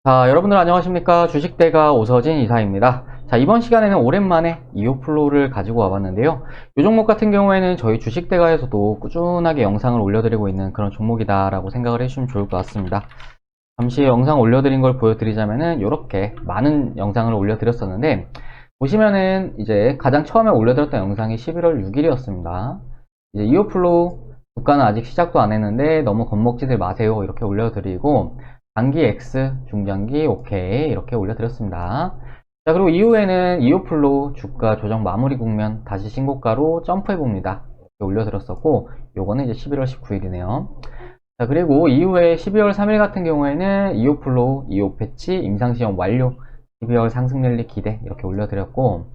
자, 여러분들 안녕하십니까? 주식대가 오서진 이사입니다. 자, 이번 시간에는 오랜만에 이오플로우를 가지고 와봤는데요. 이 종목 같은 경우에는 저희 주식대가에서도 꾸준하게 영상을 올려드리고 있는 그런 종목이다라고 생각을 해주시면 좋을 것 같습니다. 잠시 영상 올려드린 걸 보여드리자면은 이렇게 많은 영상을 올려드렸었는데, 보시면은 이제 가장 처음에 올려드렸던 영상이 11월 6일이었습니다. 이제 이오플로우 주가는 아직 시작도 안 했는데 너무 겁먹지들 마세요. 이렇게 올려드리고, 단기 X, 중장기 OK 이렇게 올려드렸습니다. 자, 그리고 이후에는 이오플로우 주가 조정 마무리 국면 다시 신고가로 점프해봅니다. 올려드렸었고, 요거는 이제 11월 19일이네요. 자, 그리고 이후에 12월 3일 같은 경우에는 이오플로우, 이오 패치, 임상시험 완료, 12월 상승 랠리 기대 이렇게 올려드렸고,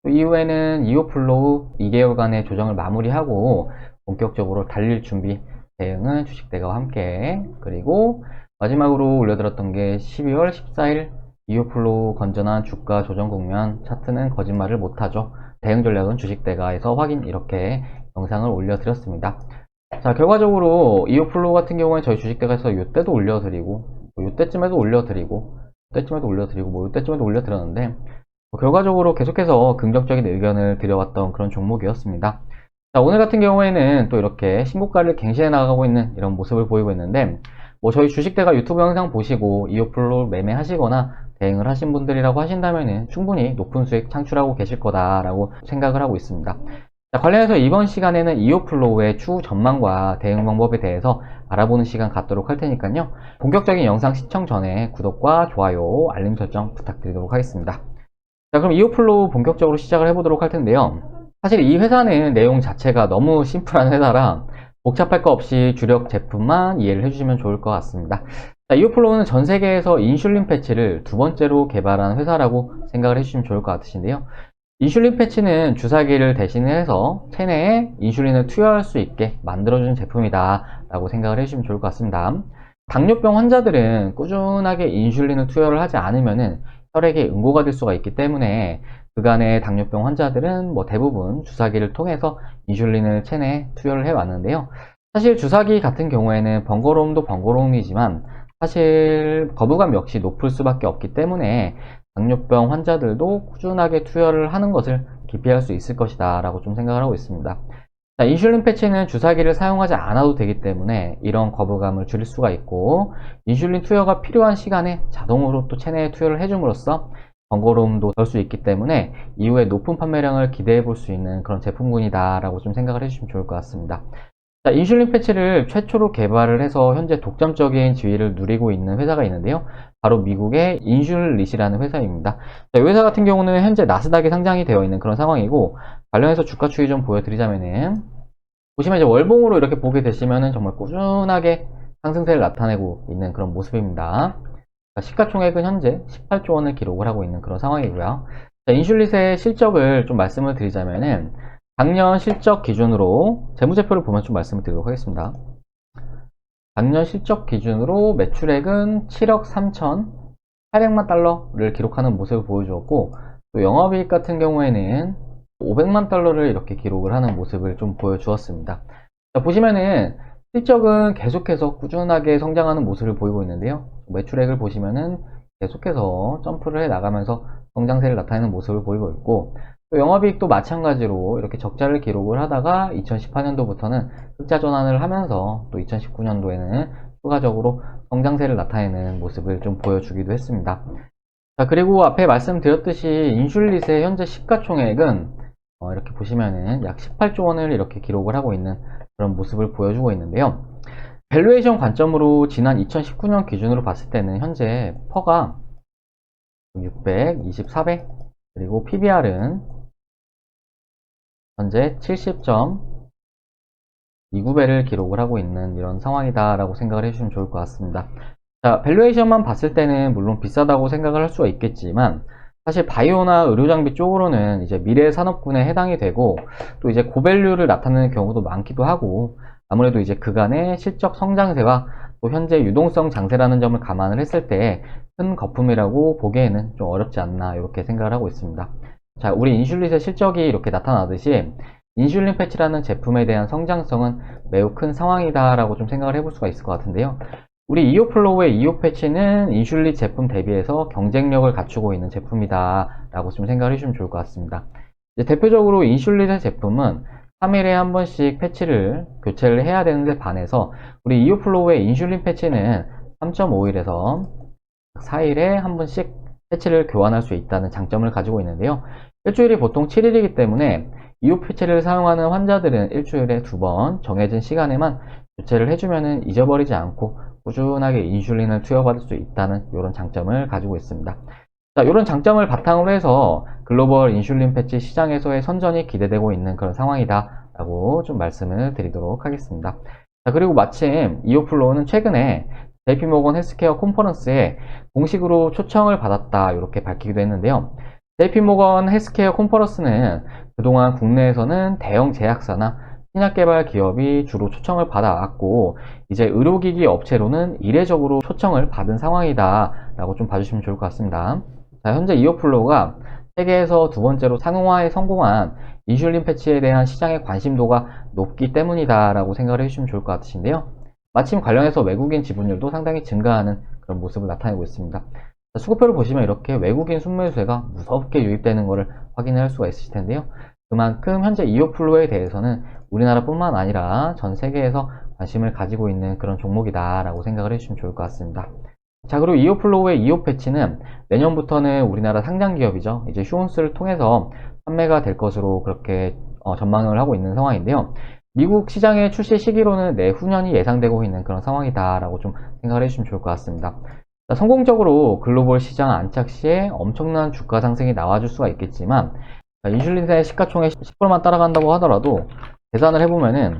또 이후에는 이오플로우 2개월간의 조정을 마무리하고 본격적으로 달릴 준비 대응은 주식대가와 함께, 그리고 마지막으로 올려드렸던 게 12월 14일 이오플로우 건전한 주가 조정 국면, 차트는 거짓말을 못하죠. 대응 전략은 주식대가에서 확인, 이렇게 영상을 올려드렸습니다. 자, 결과적으로 이오플로우 같은 경우에 저희 주식대가에서 이때도 올려드리고, 이때쯤에도 올려드리고, 이때쯤에도 올려드리고, 이때쯤에도 올려드렸는데, 결과적으로 계속해서 긍정적인 의견을 드려왔던 그런 종목이었습니다. 자, 오늘 같은 경우에는 또 이렇게 신고가를 갱신해 나가고 있는 이런 모습을 보이고 있는데, 저희 주식대가 유튜브 영상 보시고 이오플로우 매매하시거나 대응을 하신 분들이라고 하신다면 충분히 높은 수익 창출하고 계실 거다라고 생각을 하고 있습니다. 자, 관련해서 이번 시간에는 이오플로우의 추후 전망과 대응 방법에 대해서 알아보는 시간 갖도록 할 테니까요. 본격적인 영상 시청 전에 구독과 좋아요, 알림 설정 부탁드리도록 하겠습니다. 자, 그럼 이오플로우 본격적으로 시작을 해보도록 할 텐데요. 사실 이 회사는 내용 자체가 너무 심플한 회사라 복잡할 거 없이 주력 제품만 이해를 해주시면 좋을 것 같습니다. 자, 이오플로우는 전 세계에서 인슐린 패치를 두 번째로 개발한 회사라고 생각을 해주시면 좋을 것 같으신데요. 인슐린 패치는 주사기를 대신해서 체내에 인슐린을 투여할 수 있게 만들어주는 제품이다 라고 생각을 해주시면 좋을 것 같습니다. 당뇨병 환자들은 꾸준하게 인슐린을 투여를 하지 않으면 혈액에 응고가 될 수가 있기 때문에 그간의 당뇨병 환자들은 대부분 주사기를 통해서 인슐린을 체내에 투여를 해왔는데요. 사실 주사기 같은 경우에는 번거로움도 번거로움이지만 사실 거부감 역시 높을 수밖에 없기 때문에 당뇨병 환자들도 꾸준하게 투여를 하는 것을 기피할 수 있을 것이다 라고 좀 생각을 하고 있습니다. 자, 인슐린 패치는 주사기를 사용하지 않아도 되기 때문에 이런 거부감을 줄일 수가 있고, 인슐린 투여가 필요한 시간에 자동으로 또 체내에 투여를 해줌으로써 번거로움도 덜 수 있기 때문에 이후에 높은 판매량을 기대해 볼 수 있는 그런 제품군이다 라고 좀 생각을 해주시면 좋을 것 같습니다. 자, 인슐린 패치를 최초로 개발을 해서 현재 독점적인 지위를 누리고 있는 회사가 있는데요. 바로 미국의 인슐릿이라는 회사입니다. 자, 이 회사 같은 경우는 현재 나스닥에 상장이 되어 있는 그런 상황이고, 관련해서 주가 추이 좀 보여드리자면은, 보시면 이제 월봉으로 이렇게 보게 되시면은 정말 꾸준하게 상승세를 나타내고 있는 그런 모습입니다. 자, 시가총액은 현재 18조 원을 기록을 하고 있는 그런 상황이고요. 자, 인슐릿의 실적을 좀 말씀을 드리자면은, 작년 실적 기준으로 재무제표를 보면 좀 말씀을 드리도록 하겠습니다. 작년 실적 기준으로 매출액은 7억 3,800만 달러를 기록하는 모습을 보여주었고, 또 영업이익 같은 경우에는 500만 달러를 이렇게 기록을 하는 모습을 좀 보여주었습니다. 자, 보시면은 실적은 계속해서 꾸준하게 성장하는 모습을 보이고 있는데요. 매출액을 보시면은 계속해서 점프를 해 나가면서 성장세를 나타내는 모습을 보이고 있고, 또 영업이익도 마찬가지로 이렇게 적자를 기록을 하다가 2018년도부터는 흑자 전환을 하면서 또 2019년도에는 추가적으로 성장세를 나타내는 모습을 좀 보여주기도 했습니다. 자, 그리고 앞에 말씀드렸듯이 인슐릿의 현재 시가총액은 이렇게 보시면은 약 18조 원을 이렇게 기록을 하고 있는 그런 모습을 보여주고 있는데요. 밸류에이션 관점으로 지난 2019년 기준으로 봤을 때는 현재 퍼가 624배, 그리고 PBR은 현재 70.29배를 기록을 하고 있는 이런 상황이다 라고 생각을 해주시면 좋을 것 같습니다. 자, 밸류에이션만 봤을 때는 물론 비싸다고 생각을 할 수가 있겠지만, 사실 바이오나 의료장비 쪽으로는 이제 미래 산업군에 해당이 되고, 또 이제 고밸류를 나타내는 경우도 많기도 하고, 아무래도 이제 그간의 실적 성장세와 또 현재 유동성 장세라는 점을 감안을 했을 때 큰 거품이라고 보기에는 좀 어렵지 않나 이렇게 생각을 하고 있습니다. 자, 우리 인슐릿의 실적이 이렇게 나타나듯이 인슐린 패치라는 제품에 대한 성장성은 매우 큰 상황이다 라고 좀 생각을 해볼 수가 있을 것 같은데요. 우리 이오플로우의 이오 패치는 인슐릿 제품 대비해서 경쟁력을 갖추고 있는 제품이다 라고 좀 생각을 해주시면 좋을 것 같습니다. 이제 대표적으로 인슐릿의 제품은 3일에 한 번씩 패치를 교체를 해야 되는데 반해서 우리 이오플로우의 인슐릿 패치는 3.5일에서 4일에 한 번씩 패치를 교환할 수 있다는 장점을 가지고 있는데요. 일주일이 보통 7일이기 때문에 이오 패치를 사용하는 환자들은 일주일에 2번 정해진 시간에만 교체를 해주면 잊어버리지 않고 꾸준하게 인슐린을 투여받을 수 있다는 이런 장점을 가지고 있습니다. 자, 이런 장점을 바탕으로 해서 글로벌 인슐린 패치 시장에서의 선전이 기대되고 있는 그런 상황이다 라고 좀 말씀을 드리도록 하겠습니다. 자, 그리고 마침 이오플로우는 최근에 JP모건 헬스케어 컨퍼런스에 공식으로 초청을 받았다 이렇게 밝히기도 했는데요. JP모건 헬스케어 컨퍼런스는 그동안 국내에서는 대형 제약사나 신약개발 기업이 주로 초청을 받아왔고 이제 의료기기 업체로는 이례적으로 초청을 받은 상황이다 라고 좀 봐주시면 좋을 것 같습니다. 자, 현재 이오플로우가 세계에서 두 번째로 상용화에 성공한 인슐린 패치에 대한 시장의 관심도가 높기 때문이다 라고 생각을 해주시면 좋을 것 같으신데요. 마침 관련해서 외국인 지분율도 상당히 증가하는 그런 모습을 나타내고 있습니다. 자, 수급표를 보시면 이렇게 외국인 순매수세가 무섭게 유입되는 것을 확인할 수가 있으실 텐데요. 그만큼 현재 이오플로우에 대해서는 우리나라뿐만 아니라 전 세계에서 관심을 가지고 있는 그런 종목이다 라고 생각을 해주시면 좋을 것 같습니다. 자, 그리고 이오플로우의 이오 패치는 내년부터는 우리나라 상장 기업이죠. 이제 휴온스를 통해서 판매가 될 것으로 그렇게 전망을 하고 있는 상황인데요. 미국 시장의 출시 시기로는 내후년이 예상되고 있는 그런 상황이다 라고 좀 생각을 해주시면 좋을 것 같습니다. 자, 성공적으로 글로벌 시장 안착 시에 엄청난 주가 상승이 나와줄 수가 있겠지만 인슐린의 시가총액 10%만 따라간다고 하더라도 계산을 해보면은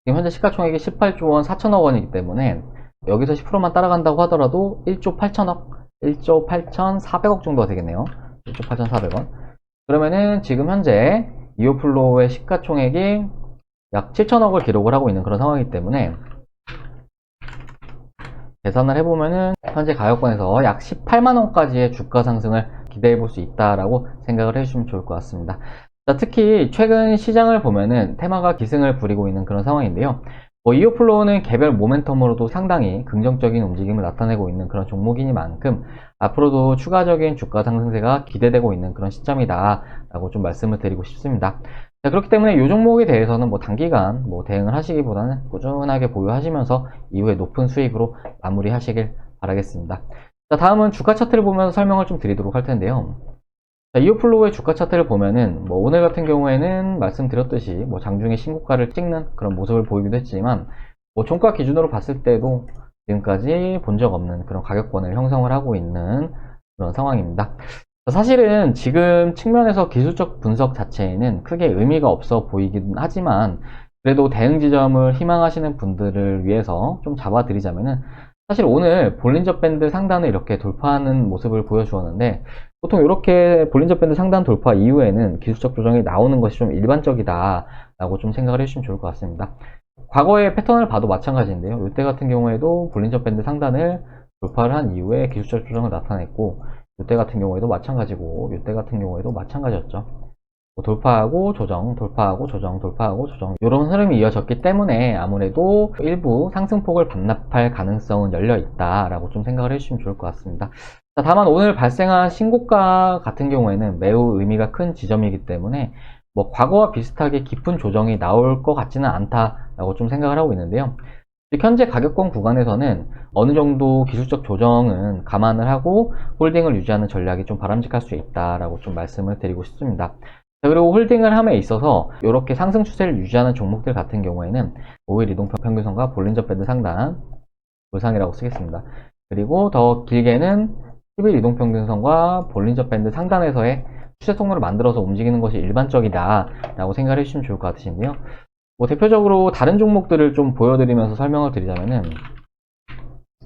지금 현재 시가총액이 18조 원 4천억 원이기 때문에 여기서 10%만 따라간다고 하더라도 1조 8천억, 1조 8,400억 정도가 되겠네요. 1조 8,400원. 그러면은 지금 현재 이오플로우의 시가총액이 약 7천억을 기록을 하고 있는 그런 상황이기 때문에 계산을 해보면은 현재 가격권에서 약 18만원까지의 주가 상승을 기대해 볼 수 있다라고 생각을 해주시면 좋을 것 같습니다. 자, 특히 최근 시장을 보면은 테마가 기승을 부리고 있는 그런 상황인데요. 이오플로우는 개별 모멘텀으로도 상당히 긍정적인 움직임을 나타내고 있는 그런 종목이니만큼 앞으로도 추가적인 주가 상승세가 기대되고 있는 그런 시점이다 라고 좀 말씀을 드리고 싶습니다. 자, 그렇기 때문에 이 종목에 대해서는 단기간 대응을 하시기보다는 꾸준하게 보유하시면서 이후에 높은 수익으로 마무리하시길 바라겠습니다. 자, 다음은 주가 차트를 보면서 설명을 좀 드리도록 할 텐데요. 자, 이오플로우의 주가 차트를 보면은 오늘 같은 경우에는 말씀드렸듯이 장중에 신고가를 찍는 그런 모습을 보이기도 했지만 종가 기준으로 봤을 때도 지금까지 본 적 없는 그런 가격권을 형성을 하고 있는 그런 상황입니다. 사실은 지금 측면에서 기술적 분석 자체에는 크게 의미가 없어 보이긴 하지만 그래도 대응 지점을 희망하시는 분들을 위해서 좀 잡아드리자면은 사실 오늘 볼린저 밴드 상단을 이렇게 돌파하는 모습을 보여주었는데 보통 이렇게 볼린저 밴드 상단 돌파 이후에는 기술적 조정이 나오는 것이 좀 일반적이다 라고 좀 생각을 해주시면 좋을 것 같습니다. 과거의 패턴을 봐도 마찬가지인데요. 이때 같은 경우에도 볼린저 밴드 상단을 돌파를 한 이후에 기술적 조정을 나타냈고 이때 같은 경우에도 마찬가지고 이때 같은 경우에도 마찬가지였죠. 돌파하고 조정, 돌파하고 조정, 돌파하고 조정 이런 흐름이 이어졌기 때문에 아무래도 일부 상승폭을 반납할 가능성은 열려 있다라고 좀 생각을 해주시면 좋을 것 같습니다. 자, 다만 오늘 발생한 신고가 같은 경우에는 매우 의미가 큰 지점이기 때문에 과거와 비슷하게 깊은 조정이 나올 것 같지는 않다라고 좀 생각을 하고 있는데요. 현재 가격권 구간에서는 어느 정도 기술적 조정은 감안을 하고 홀딩을 유지하는 전략이 좀 바람직할 수 있다라고 좀 말씀을 드리고 싶습니다. 그리고 홀딩을 함에 있어서 이렇게 상승 추세를 유지하는 종목들 같은 경우에는 5일 이동평균선과 볼린저 밴드 상단 도상이라고 쓰겠습니다. 그리고 더 길게는 10일 이동평균선과 볼린저 밴드 상단에서의 추세 통로를 만들어서 움직이는 것이 일반적이다 라고 생각을 해주시면 좋을 것 같으신데요. 대표적으로 다른 종목들을 좀 보여드리면서 설명을 드리자면은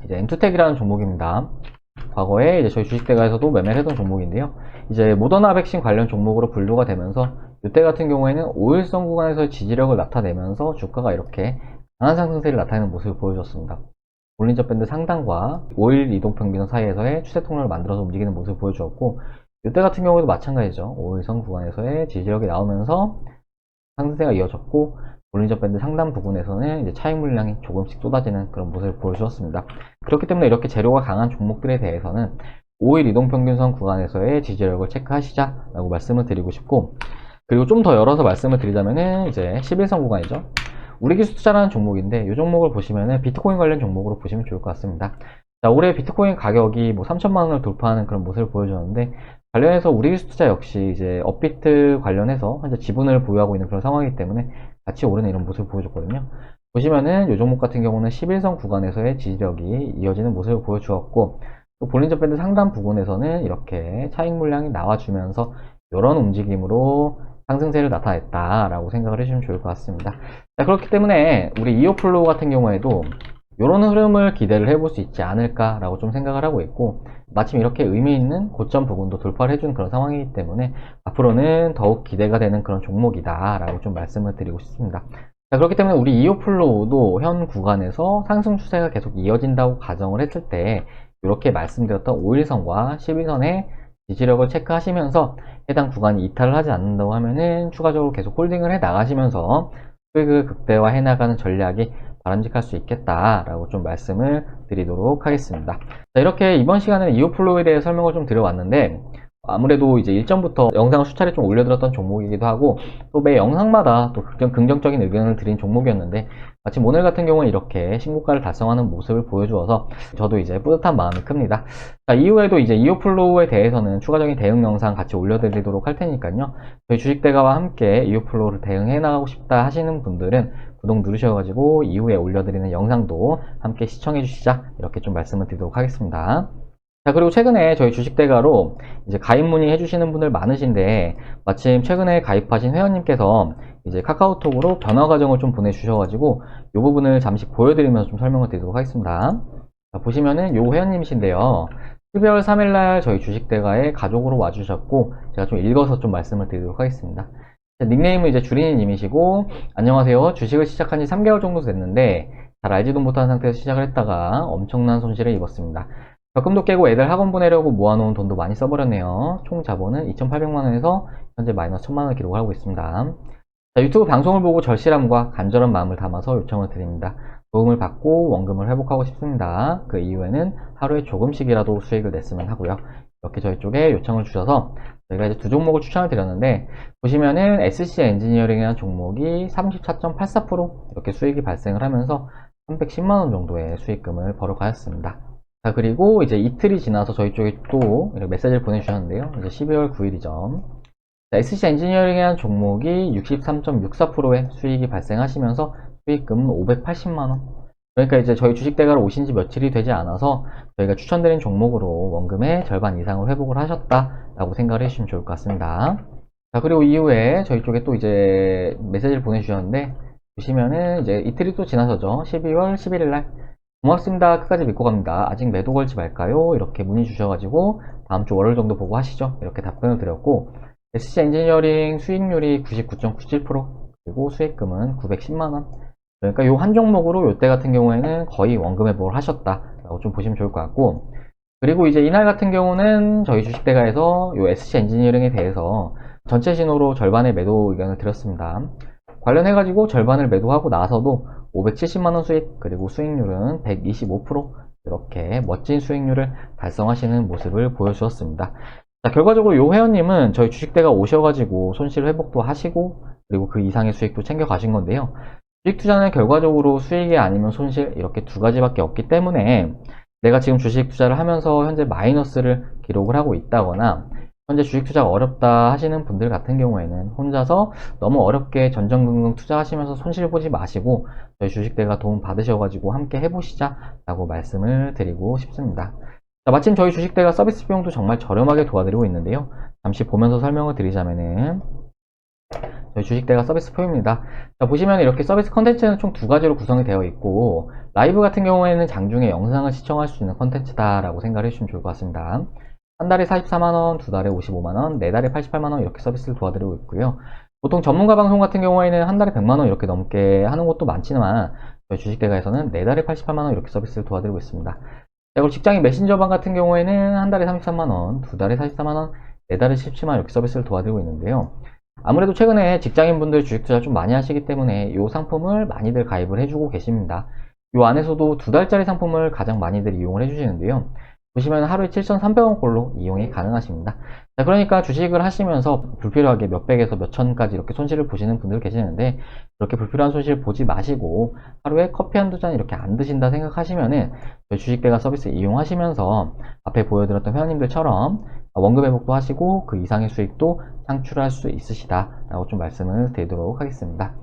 이제 엔투텍이라는 종목입니다. 과거에 이제 저희 주식대가에서도 매매를 했던 종목인데요. 이제 모더나 백신 관련 종목으로 분류가 되면서 이때 같은 경우에는 5일선 구간에서 지지력을 나타내면서 주가가 이렇게 강한 상승세를 나타내는 모습을 보여줬습니다. 볼린저 밴드 상단과 5일 이동평균선 사이에서의 추세 통로를 만들어서 움직이는 모습을 보여주었고 이때 같은 경우에도 마찬가지죠. 5일선 구간에서의 지지력이 나오면서 상승세가 이어졌고 볼린저 밴드 상단 부근에서는 이제 차익 물량이 조금씩 쏟아지는 그런 모습을 보여주었습니다. 그렇기 때문에 이렇게 재료가 강한 종목들에 대해서는 5일 이동평균선 구간에서의 지지력을 체크하시자라고 말씀을 드리고 싶고, 그리고 좀 더 열어서 말씀을 드리자면은 이제 11선 구간이죠. 우리 기술 투자라는 종목인데 이 종목을 보시면은 비트코인 관련 종목으로 보시면 좋을 것 같습니다. 자, 올해 비트코인 가격이 뭐 3천만 원을 돌파하는 그런 모습을 보여주는데, 관련해서 우리 기술 투자 역시 이제 업비트 관련해서 현재 지분을 보유하고 있는 그런 상황이기 때문에 같이 오르는 이런 모습을 보여줬거든요. 보시면은 이 종목 같은 경우는 11선 구간에서의 지지력이 이어지는 모습을 보여주었고, 또 볼린저 밴드 상단 부근에서는 이렇게 차익 물량이 나와주면서 이런 움직임으로 상승세를 나타냈다라고 생각을 해주시면 좋을 것 같습니다. 자, 그렇기 때문에 우리 이오플로우 같은 경우에도 이런 흐름을 기대를 해볼 수 있지 않을까라고 좀 생각을 하고 있고, 마침 이렇게 의미 있는 고점 부분도 돌파를 해준 그런 상황이기 때문에 앞으로는 더욱 기대가 되는 그런 종목이다라고 좀 말씀을 드리고 싶습니다. 자, 그렇기 때문에 우리 이오플로우도 현 구간에서 상승 추세가 계속 이어진다고 가정을 했을 때 이렇게 말씀드렸던 5일선과 12선의 지지력을 체크하시면서 해당 구간이 이탈을 하지 않는다고 하면은 추가적으로 계속 홀딩을 해 나가시면서 수익을 극대화해 나가는 전략이 바람직할 수 있겠다라고 좀 말씀을 드리도록 하겠습니다. 자, 이렇게 이번 시간에는 이오플로우에 대해 설명을 좀 드려왔는데, 아무래도 이제 일전부터 영상을 수차례 좀 올려드렸던 종목이기도 하고, 또 매 영상마다 또 긍정적인 의견을 드린 종목이었는데, 마침 오늘 같은 경우는 이렇게 신고가를 달성하는 모습을 보여주어서 저도 이제 뿌듯한 마음이 큽니다. 자, 이후에도 이제 이오플로우에 대해서는 추가적인 대응 영상 같이 올려드리도록 할 테니까요. 저희 주식대가와 함께 이오플로우를 대응해 나가고 싶다 하시는 분들은 구독 누르셔가지고 이후에 올려드리는 영상도 함께 시청해 주시자, 이렇게 좀 말씀을 드리도록 하겠습니다. 자, 그리고 최근에 저희 주식대가로 이제 가입 문의 해주시는 분들 많으신데, 마침 최근에 가입하신 회원님께서 이제 카카오톡으로 변화 과정을 좀 보내주셔가지고 이 부분을 잠시 보여드리면서 좀 설명을 드리도록 하겠습니다. 자, 보시면은 요 회원님이신데요. 12월 3일날 저희 주식대가에 가족으로 와주셨고, 제가 좀 읽어서 좀 말씀을 드리도록 하겠습니다. 자, 닉네임은 이제 주린이님이시고, 안녕하세요. 주식을 시작한 지 3개월 정도 됐는데 잘 알지도 못한 상태에서 시작을 했다가 엄청난 손실을 입었습니다. 적금도 깨고 애들 학원 보내려고 모아놓은 돈도 많이 써버렸네요. 총 자본은 2,800만원에서 현재 마이너스 1,000만원을 기록하고 있습니다. 자, 유튜브 방송을 보고 절실함과 간절한 마음을 담아서 요청을 드립니다. 도움을 받고 원금을 회복하고 싶습니다. 그 이후에는 하루에 조금씩이라도 수익을 냈으면 하고요. 이렇게 저희 쪽에 요청을 주셔서 저희가 이제 두 종목을 추천을 드렸는데, 보시면은 SC 엔지니어링이라는 종목이 34.84% 이렇게 수익이 발생을 하면서 310만원 정도의 수익금을 벌어가였습니다. 자, 그리고 이제 이틀이 지나서 저희 쪽에 또 이렇게 메시지를 보내주셨는데요. 이제 12월 9일이죠. SC 엔지니어링이라는 종목이 63.64%의 수익이 발생하시면서 수익금은 580만원. 그러니까 이제 저희 주식대가로 오신 지 며칠이 되지 않아서 저희가 추천드린 종목으로 원금의 절반 이상을 회복을 하셨다라고 생각을 해주시면 좋을 것 같습니다. 자, 그리고 이후에 저희 쪽에 또 이제 메시지를 보내주셨는데, 보시면은 이제 이틀이 또 지나서죠. 12월 11일날. 고맙습니다. 끝까지 믿고 갑니다. 아직 매도 걸지 말까요? 이렇게 문의 주셔가지고 다음 주 월요일 정도 보고 하시죠. 이렇게 답변을 드렸고, SC 엔지니어링 수익률이 99.97%, 그리고 수익금은 910만원. 그러니까 요 한 종목으로 요때 같은 경우에는 거의 원금 회복을 하셨다라고 좀 보시면 좋을 것 같고, 그리고 이제 이날 같은 경우는 저희 주식대가에서 요 SC 엔지니어링에 대해서 전체 신호로 절반의 매도 의견을 드렸습니다. 관련해가지고 절반을 매도하고 나서도 570만원 수익, 그리고 수익률은 125%, 이렇게 멋진 수익률을 달성하시는 모습을 보여주었습니다. 자, 결과적으로 요 회원님은 저희 주식대가 오셔가지고 손실 회복도 하시고, 그리고 그 이상의 수익도 챙겨 가신 건데요. 주식 투자는 결과적으로 수익이 아니면 손실, 이렇게 두 가지밖에 없기 때문에 내가 지금 주식 투자를 하면서 현재 마이너스를 기록을 하고 있다거나 현재 주식 투자가 어렵다 하시는 분들 같은 경우에는 혼자서 너무 어렵게 전전긍긍 투자하시면서 손실 보지 마시고 저희 주식대가 도움 받으셔가지고 함께 해보시자 라고 말씀을 드리고 싶습니다. 자, 마침 저희 주식대가 서비스 비용도 정말 저렴하게 도와드리고 있는데요. 잠시 보면서 설명을 드리자면은 저희 주식대가 서비스 표입니다. 자, 보시면 이렇게 서비스 컨텐츠는 총 두 가지로 구성이 되어 있고, 라이브 같은 경우에는 장중에 영상을 시청할 수 있는 컨텐츠다 라고 생각을 해주시면 좋을 것 같습니다. 한 달에 44만원, 두 달에 55만원, 네 달에 88만원 이렇게 서비스를 도와드리고 있고요. 보통 전문가 방송 같은 경우에는 한 달에 100만원 이렇게 넘게 하는 곳도 많지만 저희 주식대가에서는 네 달에 88만원 이렇게 서비스를 도와드리고 있습니다. 그리고 직장인 메신저방 같은 경우에는 한 달에 33만원, 두 달에 44만원, 네 달에 17만원 이렇게 서비스를 도와드리고 있는데요. 아무래도 최근에 직장인분들 주식 투자 좀 많이 하시기 때문에 이 상품을 많이들 가입을 해주고 계십니다. 이 안에서도 2달짜리 상품을 가장 많이들 이용을 해주시는데요. 보시면 하루에 7,300원꼴로 이용이 가능하십니다. 자, 그러니까 주식을 하시면서 불필요하게 몇백에서 몇천까지 이렇게 손실을 보시는 분들 계시는데, 그렇게 불필요한 손실 보지 마시고 하루에 커피 한두 잔 이렇게 안 드신다 생각하시면은 저희 주식대가 서비스 이용하시면서 앞에 보여드렸던 회원님들처럼 원금 회복도 하시고 그 이상의 수익도 창출할 수 있으시다 라고 좀 말씀을 드리도록 하겠습니다.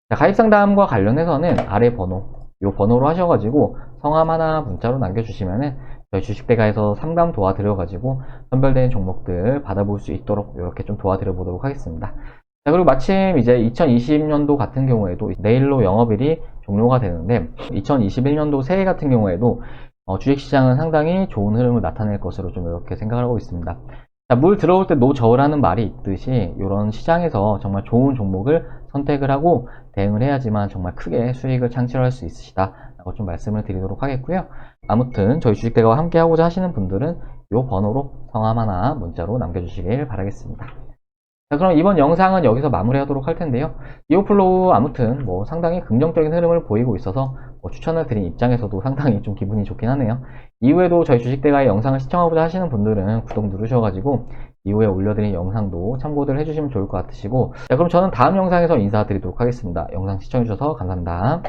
자, 가입 상담과 관련해서는 아래 번호, 이 번호로 하셔가지고 성함 하나 문자로 남겨주시면은 저희 주식대가에서 상담 도와드려가지고 선별된 종목들 받아볼 수 있도록 이렇게 좀 도와드려 보도록 하겠습니다. 자, 그리고 마침 이제 2020년도 같은 경우에도 내일로 영업일이 종료가 되는데, 2021년도 새해 같은 경우에도 주식시장은 상당히 좋은 흐름을 나타낼 것으로 좀 이렇게 생각을 하고 있습니다. 자, 물 들어올 때 노저으라는 말이 있듯이 이런 시장에서 정말 좋은 종목을 선택을 하고 대응을 해야지만 정말 크게 수익을 창출할 수 있으시다 라고 좀 말씀을 드리도록 하겠고요. 아무튼 저희 주식대가와 함께 하고자 하시는 분들은 이 번호로 성함 하나 문자로 남겨주시길 바라겠습니다. 자, 그럼 이번 영상은 여기서 마무리하도록 할 텐데요. 이오플로우 아무튼 뭐 상당히 긍정적인 흐름을 보이고 있어서 추천을 드린 입장에서도 상당히 좀 기분이 좋긴 하네요. 이후에도 저희 주식대가의 영상을 시청하고자 하시는 분들은 구독 누르셔가지고 이후에 올려드린 영상도 참고들 해주시면 좋을 것 같으시고, 자, 그럼 저는 다음 영상에서 인사드리도록 하겠습니다. 영상 시청해주셔서 감사합니다.